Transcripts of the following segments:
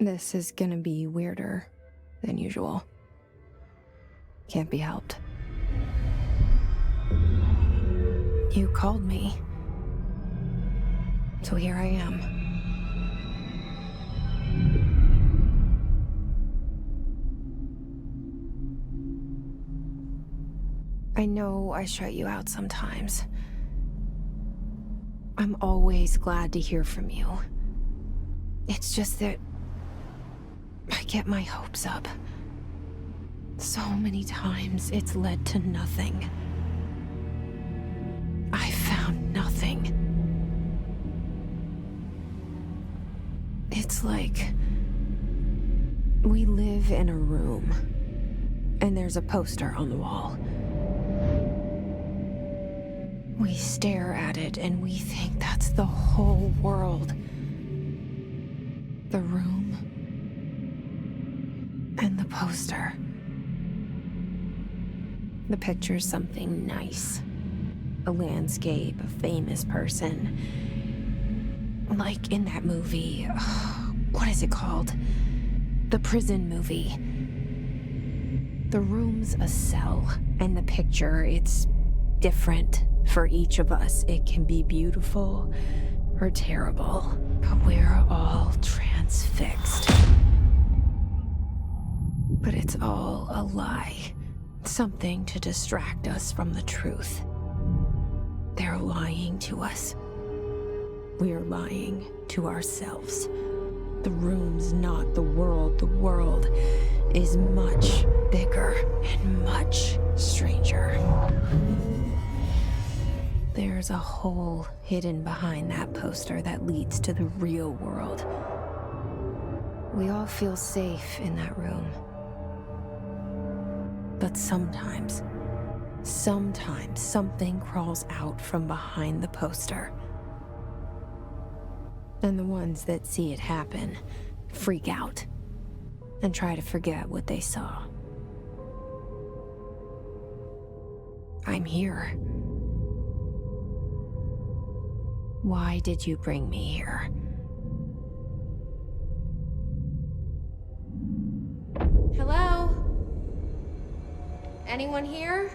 This is gonna be weirder than usual. Can't be helped. You called me. So here I am. I know I shut you out sometimes. I'm always glad to hear from you. It's just that I get my hopes up. So many times it's led to nothing. I found nothing. It's like we live in a room, and there's a poster on the wall. We stare at it and we think that's the whole world. The room and the poster. The picture's something nice. A landscape, a famous person. Like in that movie, what is it called? The prison movie. The room's a cell, and the picture, it's different for each of us. It can be beautiful or terrible, but we're all transfixed. But it's all a lie. Something to distract us from the truth. They're lying to us. We're lying to ourselves. The room's not the world. The world is much bigger and much stranger. There's a hole hidden behind that poster that leads to the real world. We all feel safe in that room. But sometimes something crawls out from behind the poster. And the ones that see it happen freak out and try to forget what they saw. I'm here. Why did you bring me here? Hello? Anyone here?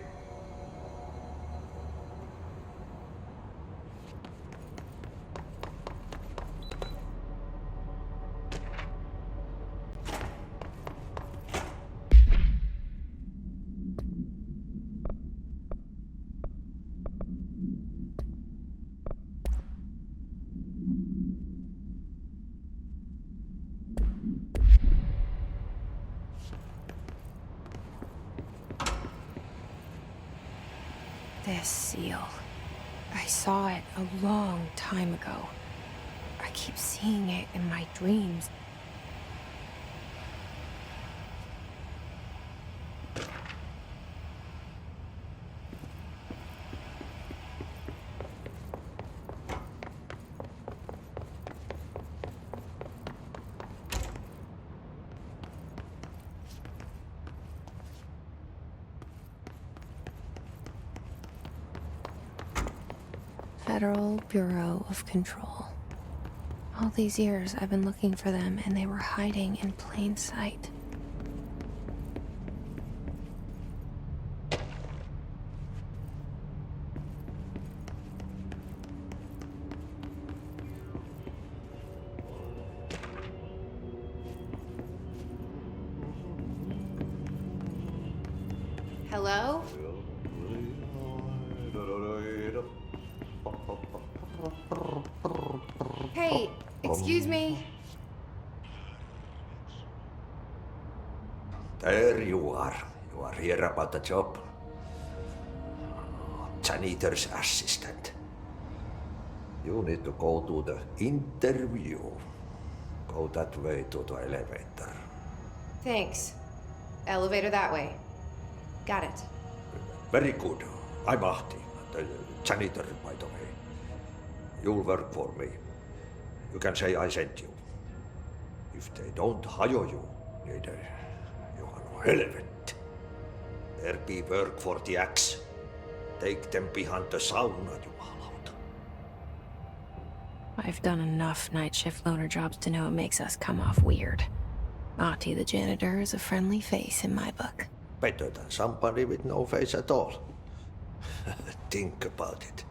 This seal. I saw it a long time ago. I keep seeing it in my dreams. Federal Bureau of Control. All these years I've been looking for them, and they were hiding in plain sight. Hello? Hey, excuse me. There you are. You are here about the job. Janitor's assistant. You need to go to the interview. Go that way to the elevator. Thanks. Elevator that way. Got it. Very good. I'm Ahti, the janitor, by the way. You'll work for me. You can say I sent you. If they don't hire you, neither you are no helvet. There be work for the axe. Take them behind the sauna, jumalauta. I've done enough night shift loner jobs to know it makes us come off weird. Ahti the janitor is a friendly face in my book. Better than somebody with no face at all. Think about it.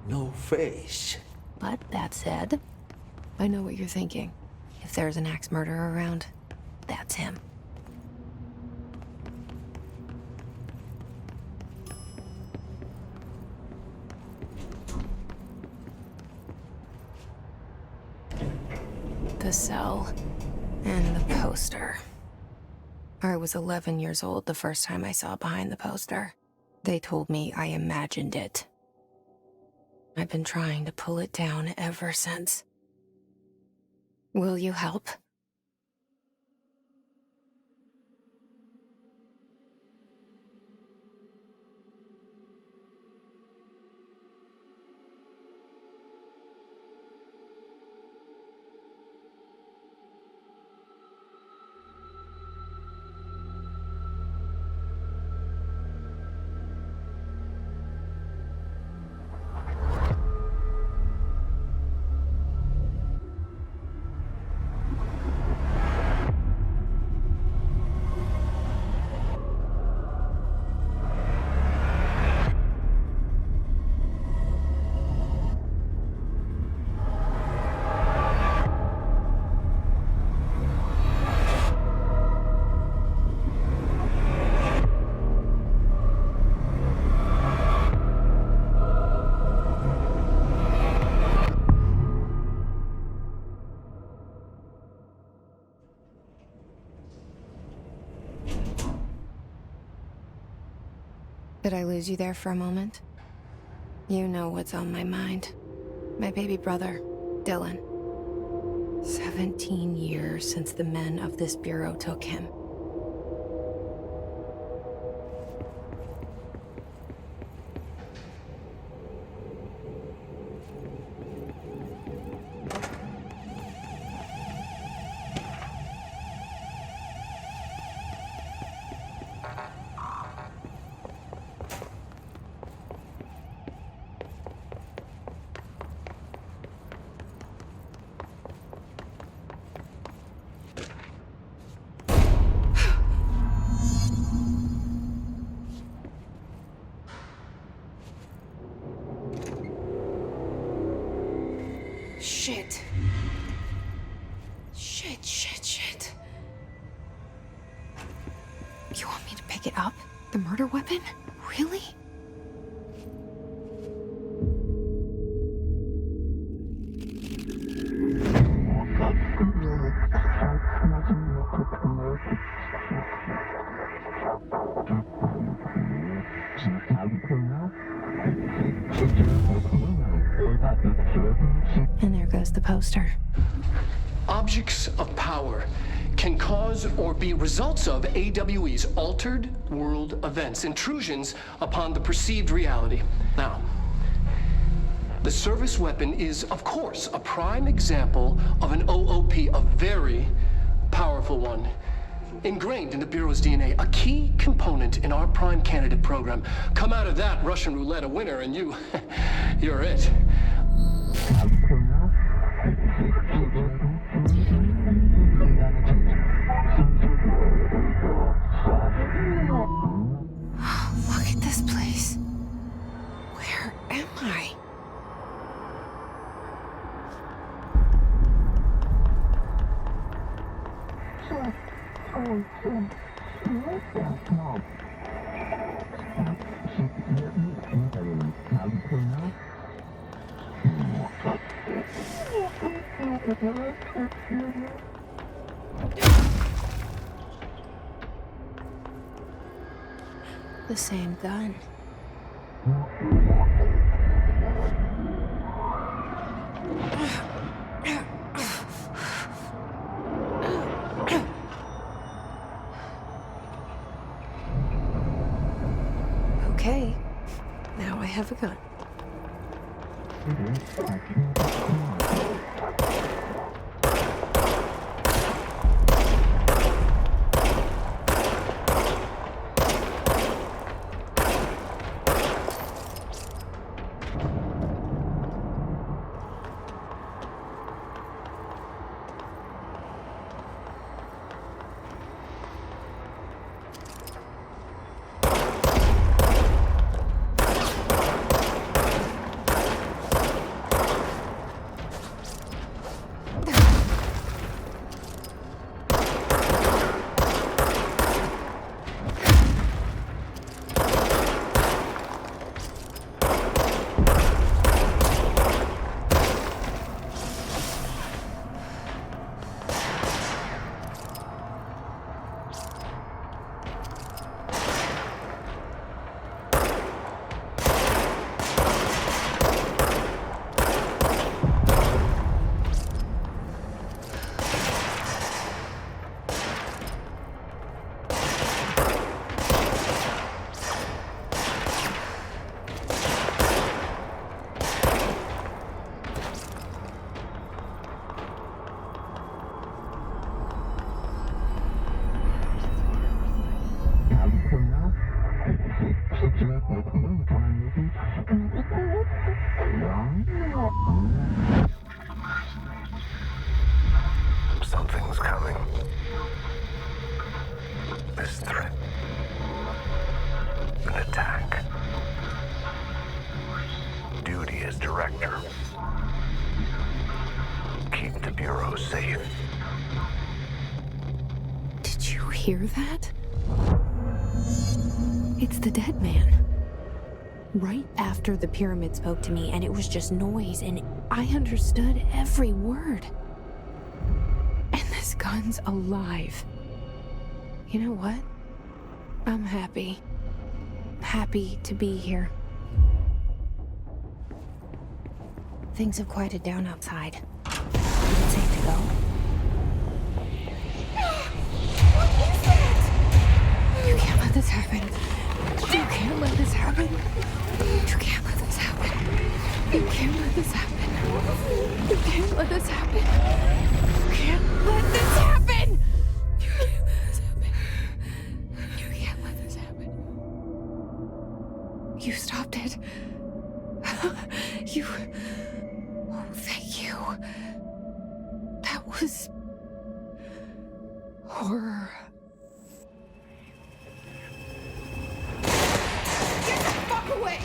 No face. But that said, I know what you're thinking. If there's an axe murderer around, that's him. The cell and the poster. I was 11 years old the first time I saw behind the poster. They told me I imagined it. I've been trying to pull it down ever since. Will you help? Did I lose you there for a moment? You know what's on my mind. My baby brother, Dylan. 17 years since the men of this bureau took him. Shit. Shit. You want me to pick it up? The murder weapon? Really? And there goes the poster. Objects of power can cause or be results of AWE's altered world events, intrusions upon the perceived reality. Now, the service weapon is, of course, a prime example of an OOP, a very powerful one. Ingrained in the Bureau's DNA, a key component in our prime candidate program. Come out of that Russian roulette a winner and you're it. Look at this place. Where am I? The same gun. Okay, now I have a gun. as director. Keep the Bureau safe. Did you hear that? It's the dead man. Right after the pyramid spoke to me, and it was just noise, and I understood every word. And this gun's alive. You know what? I'm happy. Happy to be here. Things have quieted down outside. Is it safe to go? What is that? You can't let this happen. You can't let this happen. You can't let this happen. You can't let this happen. You can't let this happen. You can't let this happen. You can't let this happen. You can't let this happen. You stopped it. You... Oh, thank you. That was... horror. Get the fuck away!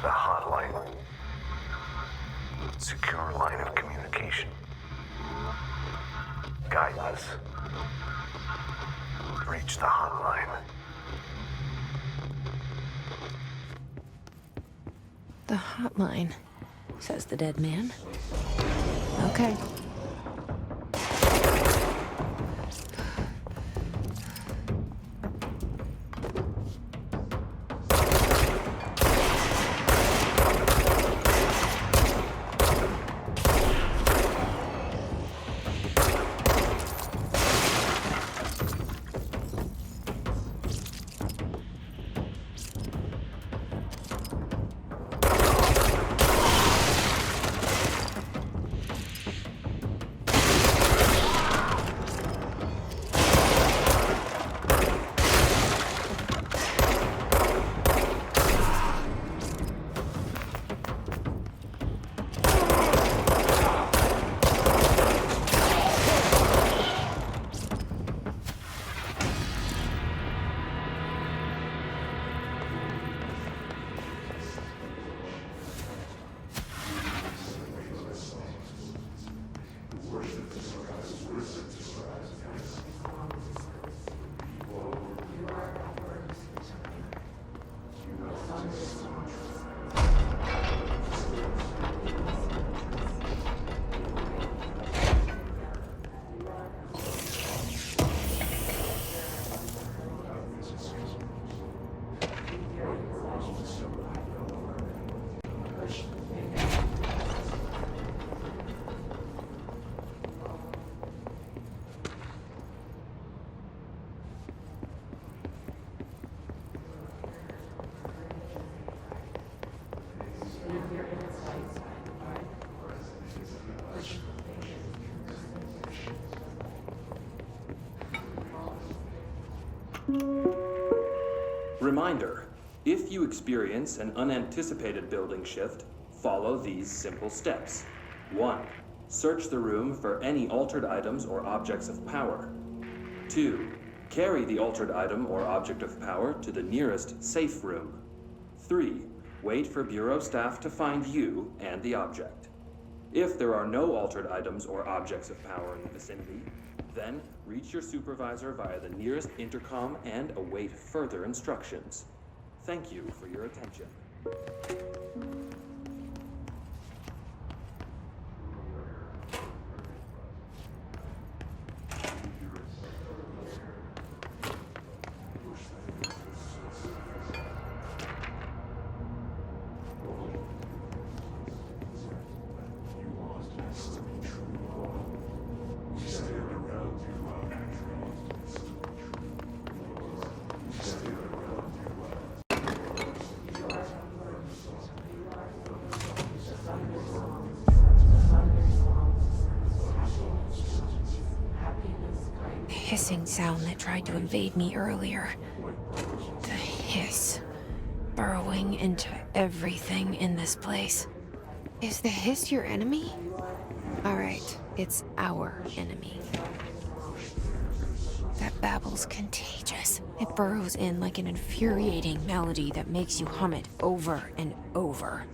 The hotline. Secure line of communication. Guidance. Reach the hotline. The hotline, says the dead man. Okay. Reminder, if you experience an unanticipated building shift, follow these simple steps. 1. Search the room for any altered items or objects of power. 2. Carry the altered item or object of power to the nearest safe room. 3. Wait for Bureau staff to find you and the object. If there are no altered items or objects of power in the vicinity, then Reach your supervisor via the nearest intercom and await further instructions. Thank you for your attention. Hissing sound that tried to invade me earlier. The hiss. Burrowing into everything in this place. Is the hiss your enemy? Alright, it's our enemy. That babble's contagious. It burrows in like an infuriating melody that makes you hum it over and over.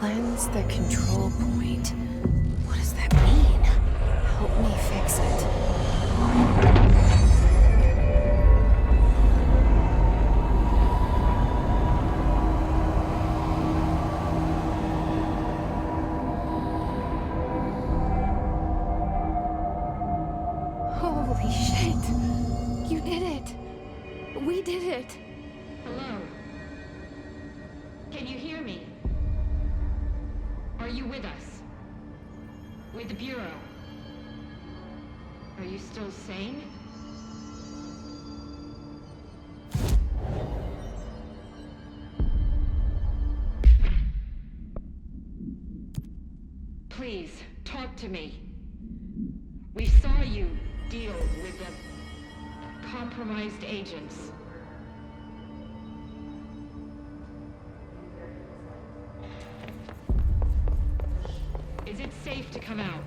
Cleanse the control point. What does that mean? Help me fix it. Holy shit. You did it. We did it. Hello? Can you hear me? Are you with us? With the Bureau? Are you still sane? Please, talk to me. We saw you deal with the compromised agents. Is it safe to come out?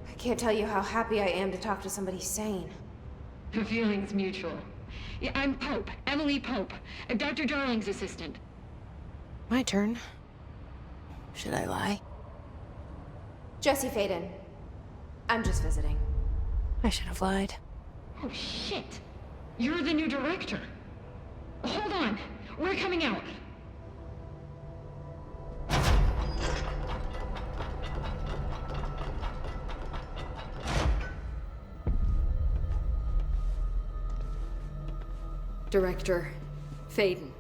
I can't tell you how happy I am to talk to somebody sane. The feeling's mutual. Yeah, I'm Pope, Emily Pope, Dr. Darling's assistant. My turn. Should I lie? Jesse Faden. I'm just visiting. I should have lied. Oh, shit. You're the new director. Hold on. We're coming out. Director Faden.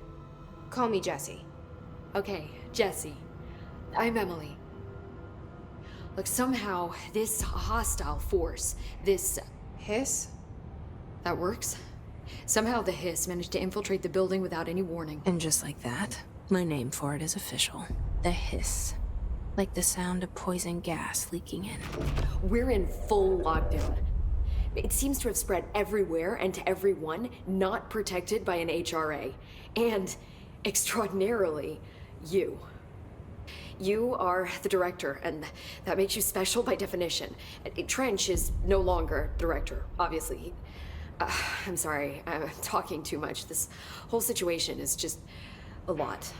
Call me Jesse. Okay, Jesse. I'm Emily. Look, somehow this hostile force, this... Hiss? that works? Somehow the Hiss managed to infiltrate the building without any warning. And just like that, my name for it is official. The Hiss. Like the sound of poison gas leaking in. We're in full lockdown. It seems to have spread everywhere and to everyone not protected by an HRA. And, extraordinarily, you. You are the director, and that makes you special by definition. Trench is no longer director, obviously. I'm sorry, I'm talking too much. This whole situation is just a lot.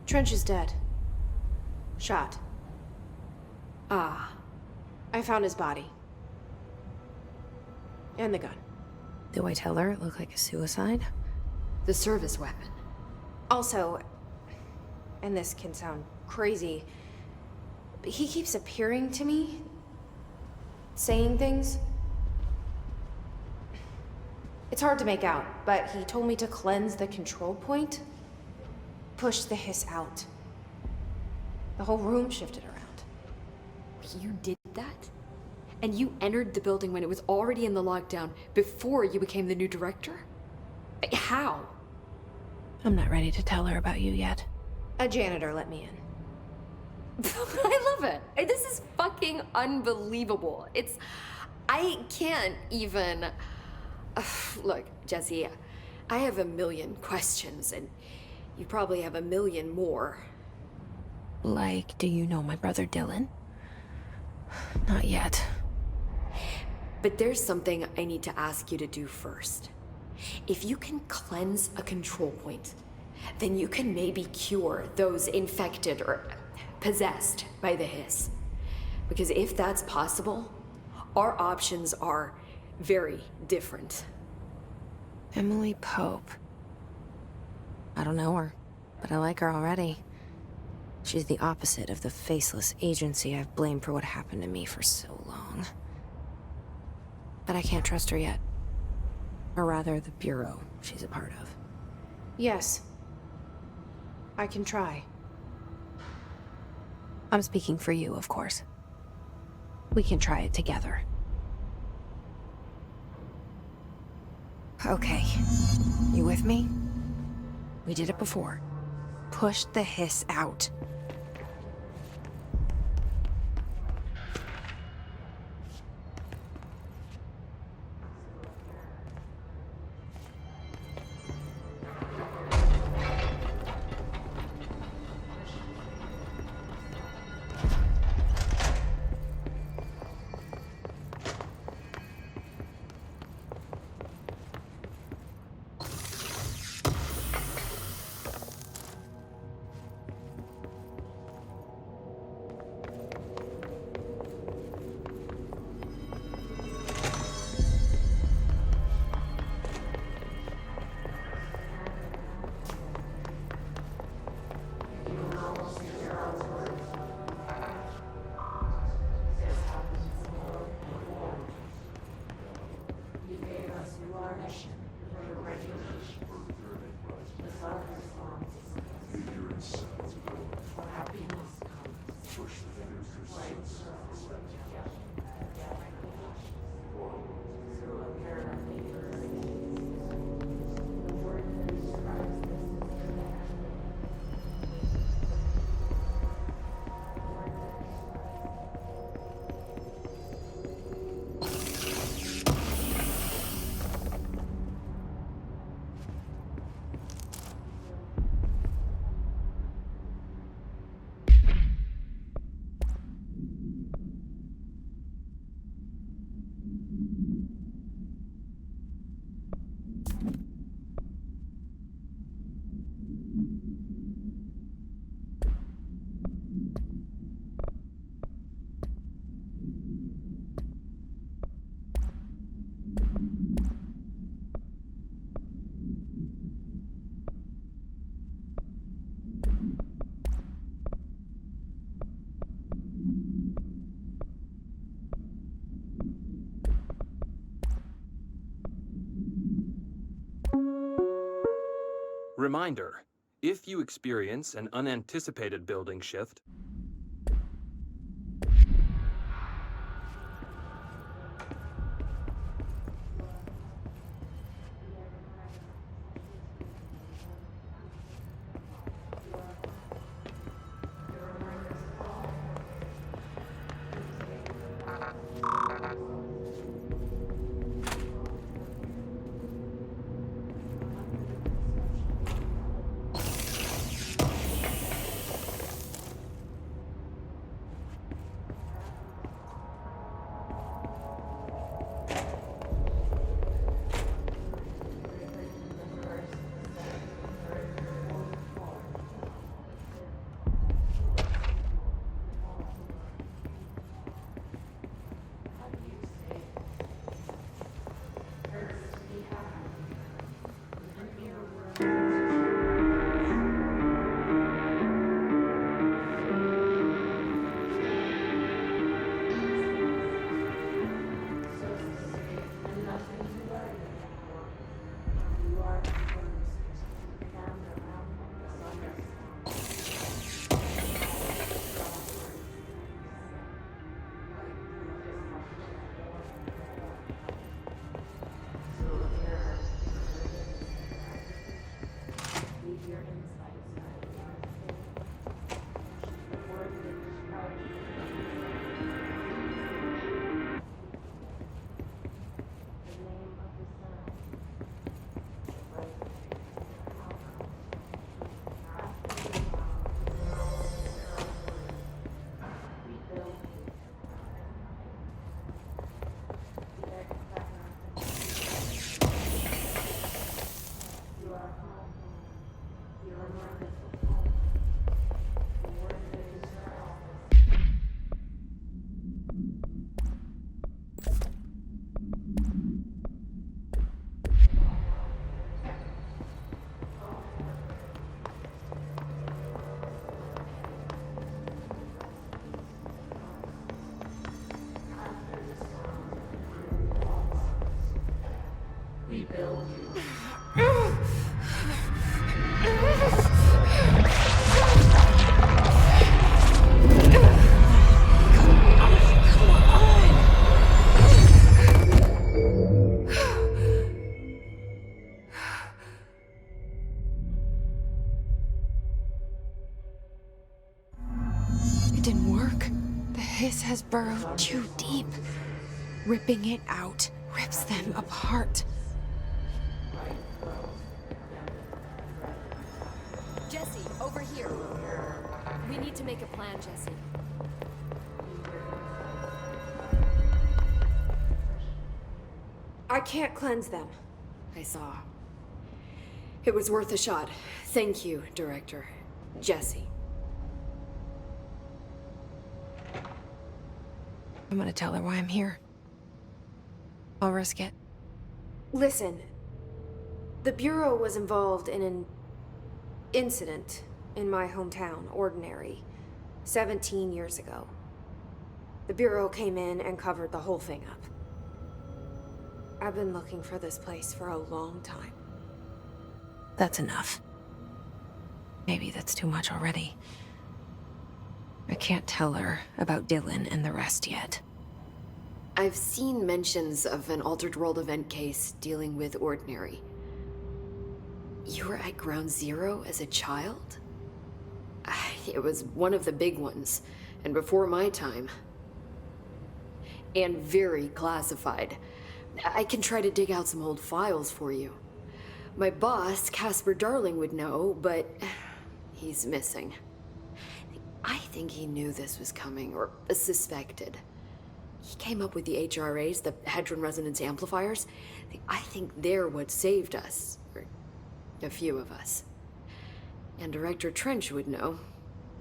Trench is dead. Shot. Ah, I found his body. And the gun. Do I tell her it looked like a suicide? the service weapon. Also, and this can sound crazy, but he keeps appearing to me, saying things. It's hard to make out, but he told me to cleanse the control point, push the hiss out. The whole room shifted around. You did that? And you entered the building when it was already in the lockdown before you became the new director? How? I'm not ready to tell her about you yet. A janitor let me in. I love it. This is fucking unbelievable. I can't even... Look, Jesse, I have a million questions, and you probably have a million more. Like, do you know my brother Dylan? Not yet. But there's something I need to ask you to do first. If you can cleanse a control point, then you can maybe cure those infected or possessed by the hiss. Because if that's possible, our options are very different. Emily Pope. I don't know her, but I like her already. She's the opposite of the faceless agency I've blamed for what happened to me for so long. But I can't trust her yet. Or rather, the Bureau she's a part of. Yes. I can try. I'm speaking for you, of course. We can try it together. Okay. You with me? We did it before. Push the hiss out. reminder, if you experience an unanticipated building shift, It didn't work. The hiss has burrowed too deep. Ripping it out rips them apart. Jesse, over here. We need to make a plan, Jesse. I can't cleanse them. I saw. It was worth a shot. Thank you, Director. Jesse. I'm gonna tell her why I'm here. I'll risk it. Listen, the Bureau was involved in an incident in my hometown, Ordinary, 17 years ago. The Bureau came in and covered the whole thing up. I've been looking for this place for a long time. That's enough. Maybe that's too much already. I can't tell her about Dylan and the rest yet. I've seen mentions of an Altered World event case dealing with Ordinary. You were at Ground Zero as a child? It was one of the big ones, and before my time. And very classified. I can try to dig out some old files for you. My boss, Casper Darling, would know, but he's missing. I think he knew this was coming, or suspected. He came up with the HRAs, the Hadron Resonance Amplifiers. I think they're what saved us, or a few of us. And Director Trench would know.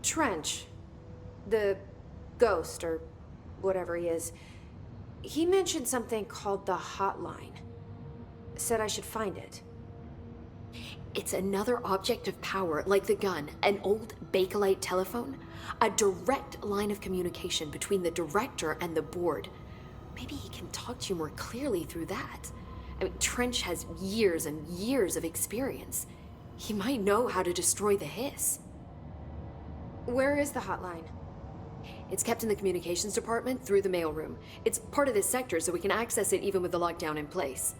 Trench, the ghost, or whatever he is, he mentioned something called the Hotline. Said I should find it. It's another object of power, like the gun, an old Bakelite telephone, a direct line of communication between the director and the board. Maybe he can talk to you more clearly through that. I mean, Trench has years and years of experience. He might know how to destroy the hiss. Where is the hotline? It's kept in the communications department through the mailroom. It's part of this sector, so we can access it even with the lockdown in place.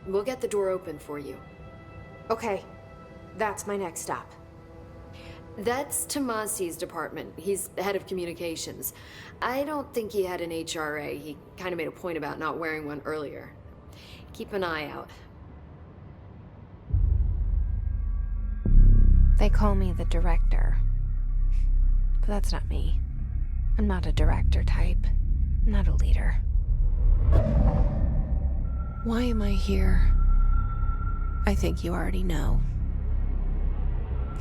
We'll get the door open for you. Okay, that's my next stop. That's Tomasi's department. He's head of communications. I don't think he had an HRA. He kind of made a point about not wearing one earlier. Keep an eye out. They call me the director. But that's not me. I'm not a director type. I'm not a leader. Why am I here? I think you already know.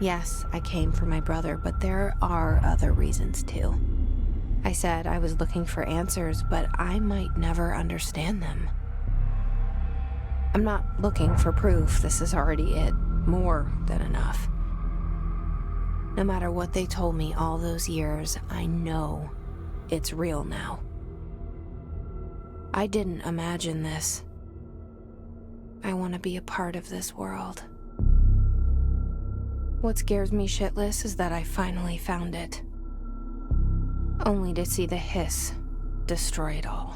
Yes, I came for my brother, but there are other reasons too. I said I was looking for answers, but I might never understand them. I'm not looking for proof. This is already it. More than enough. No matter what they told me all those years, I know it's real now. I didn't imagine this. I want to be a part of this world. What scares me shitless is that I finally found it. Only to see the hiss destroy it all.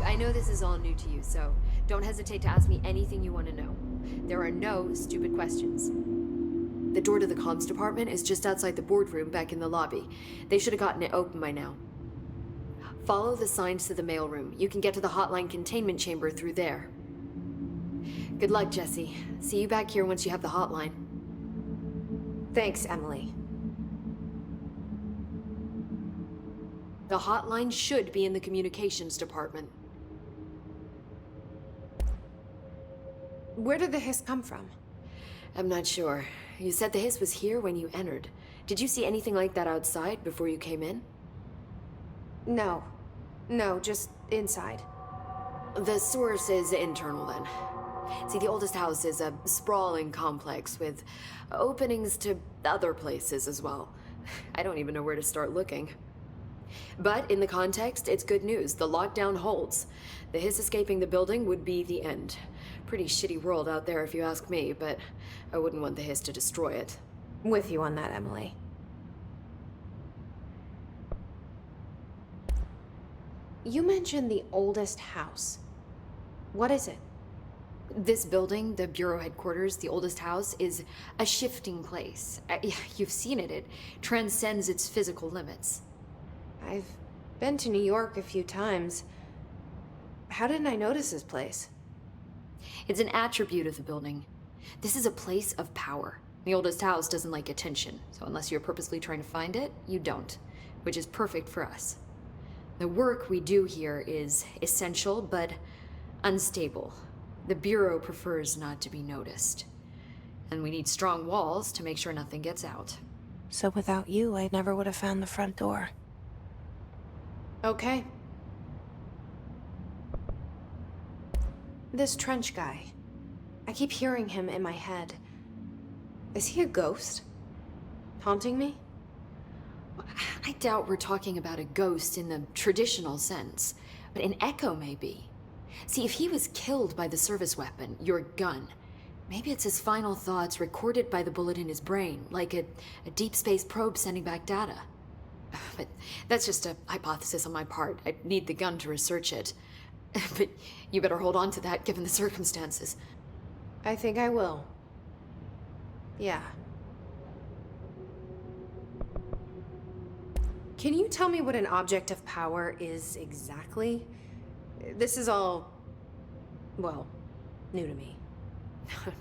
I know this is all new to you, so don't hesitate to ask me anything you want to know. There are no stupid questions. The door to the comms department is just outside the boardroom back in the lobby. They should have gotten it open by now. Follow the signs to the mailroom. You can get to the hotline containment chamber through there. Good luck, Jesse. See you back here once you have the hotline. Thanks, Emily. The hotline should be in the communications department. Where did the hiss come from? I'm not sure. You said the hiss was here when you entered. Did you see anything like that outside before you came in? No. No, just inside. The source is internal then. See, the oldest house is a sprawling complex with openings to other places as well. I don't even know where to start looking. But in the context, it's good news. The lockdown holds. The hiss escaping the building would be the end. Pretty shitty world out there if you ask me, but I wouldn't want the hiss to destroy it. With you on that, Emily. You mentioned the oldest house. What is it? This building, the Bureau headquarters, the oldest house, is a shifting place. You've seen it. It transcends its physical limits. I've been to New York a few times. How didn't I notice this place? It's an attribute of the building. This is a place of power. The oldest house doesn't like attention, so unless you're purposely trying to find it, you don't, which is perfect for us. The work we do here is essential, but unstable. The Bureau prefers not to be noticed. And we need strong walls to make sure nothing gets out. So without you, I never would have found the front door. Okay. This Trench guy. I keep hearing him in my head. Is he a ghost? Haunting me? I doubt we're talking about a ghost in the traditional sense, but an echo maybe. See, if he was killed by the service weapon, your gun, maybe it's his final thoughts recorded by the bullet in his brain, like a deep space probe sending back data. But that's just a hypothesis on my part. I'd need the gun to research it. But you better hold on to that given the circumstances. I think I will. Yeah. Can you tell me what an object of power is exactly? This is all, well, new to me.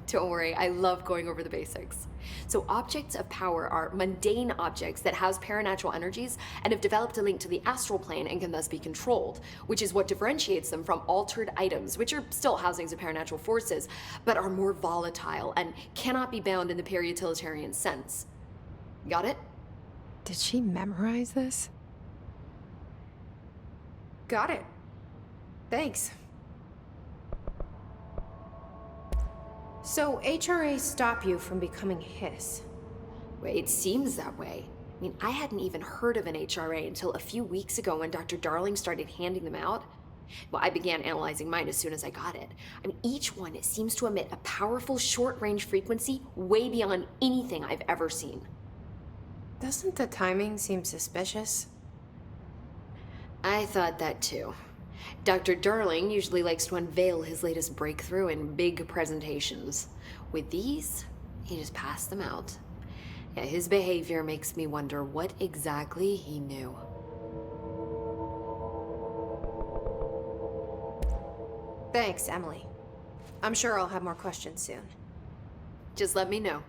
Don't worry, I love going over the basics. So objects of power are mundane objects that house paranatural energies and have developed a link to the astral plane and can thus be controlled, which is what differentiates them from altered items, which are still housings of paranatural forces, but are more volatile and cannot be bound in the peri-utilitarian sense. Got it? Did she memorize this? Got it. Thanks. So, HRA stop you from becoming Hiss? Well, it seems that way. I mean, I hadn't even heard of an HRA until a few weeks ago when Dr. Darling started handing them out. Well, I began analyzing mine as soon as I got it. I mean, each one seems to emit a powerful short-range frequency way beyond anything I've ever seen. Doesn't the timing seem suspicious? I thought that too. Dr. Darling usually likes to unveil his latest breakthrough in big presentations. With these, he just passed them out. Yeah, his behavior makes me wonder what exactly he knew. Thanks, Emily. I'm sure I'll have more questions soon. Just let me know.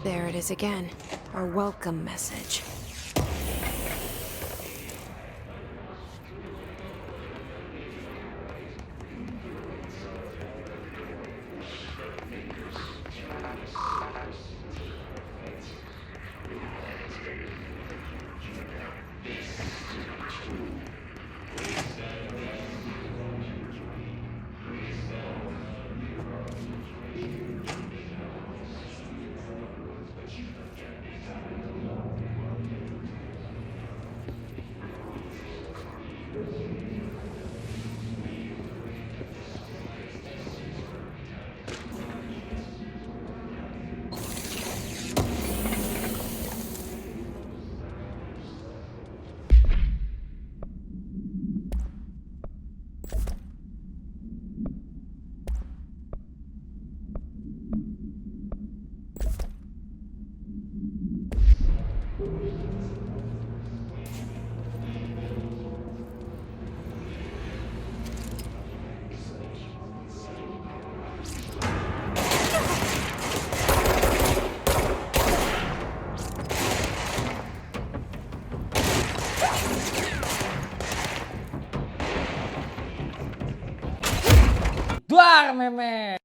There it is again. Our welcome message. ¡Duérmeme!